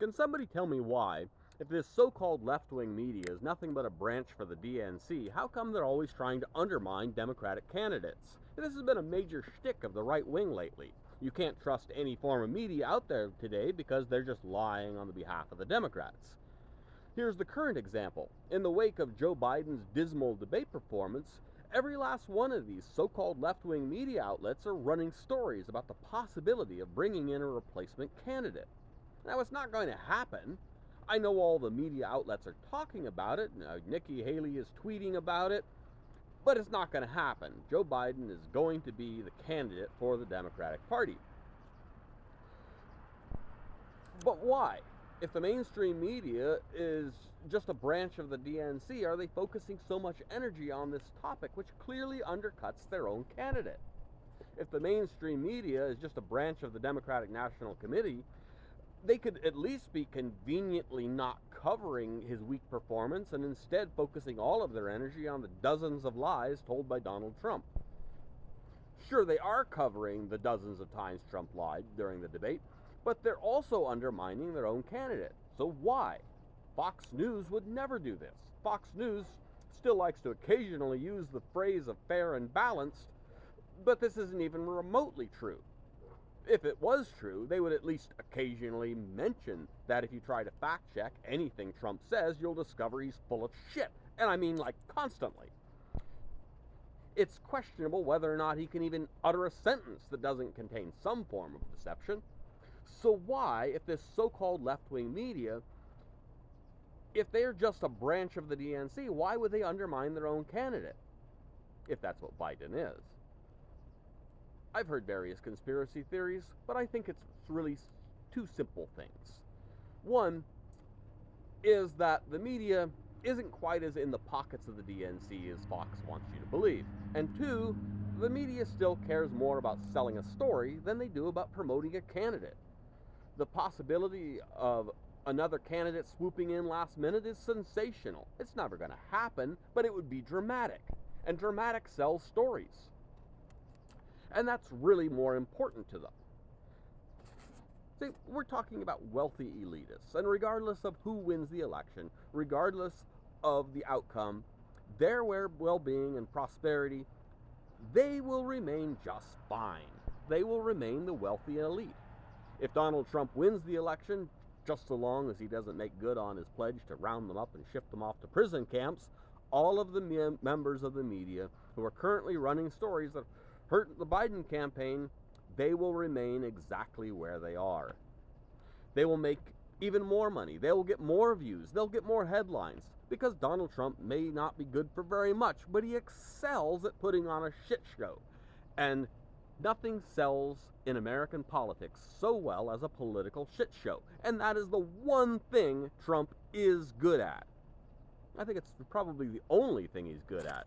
Can somebody tell me why, if this so-called left-wing media is nothing but a branch for the DNC, how come they're always trying to undermine Democratic candidates? This has been a major shtick of the right wing lately. You can't trust any form of media out there today because they're just lying on the behalf of the Democrats. Here's the current example. In the wake of Joe Biden's dismal debate performance, every last one of these so-called left-wing media outlets are running stories about the possibility of bringing in a replacement candidate. Now, it's not going to happen. I know all the media outlets are talking about it. Nikki Haley is tweeting about it. But it's not going to happen. Joe Biden is going to be the candidate for the Democratic Party. But why? If the mainstream media is just a branch of the DNC, are they focusing so much energy on this topic, which clearly undercuts their own candidate? If the mainstream media is just a branch of the Democratic National Committee, they could at least be conveniently not covering his weak performance and instead focusing all of their energy on the dozens of lies told by Donald Trump. Sure, they are covering the dozens of times Trump lied during the debate, but they're also undermining their own candidate. So why? Fox News would never do this. Fox News still likes to occasionally use the phrase of fair and balanced, but this isn't even remotely true. If it was true, they would at least occasionally mention that if you try to fact check anything Trump says, you'll discover he's full of shit. And I mean, like, constantly. It's questionable whether or not he can even utter a sentence that doesn't contain some form of deception. So why, if this so-called left-wing media, if they're just a branch of the DNC, why would they undermine their own candidate? If that's what Biden is. I've heard various conspiracy theories, but I think it's really two simple things. One is that the media isn't quite as in the pockets of the DNC as Fox wants you to believe. And two, the media still cares more about selling a story than they do about promoting a candidate. The possibility of another candidate swooping in last minute is sensational. It's never going to happen, but it would be dramatic. And dramatic sells stories. And that's really more important to them. See, we're talking about wealthy elitists, and regardless of who wins the election, regardless of the outcome, their well-being and prosperity, they will remain just fine. They will remain the wealthy elite. If Donald Trump wins the election, just so long as he doesn't make good on his pledge to round them up and ship them off to prison camps, all of the members of the media who are currently running stories that hurt the Biden campaign, they will remain exactly where they are. They will make even more money. They will get more views. They'll get more headlines because Donald Trump may not be good for very much, but he excels at putting on a shit show. And nothing sells in American politics so well as a political shit show. And that is the one thing Trump is good at. I think it's probably the only thing he's good at.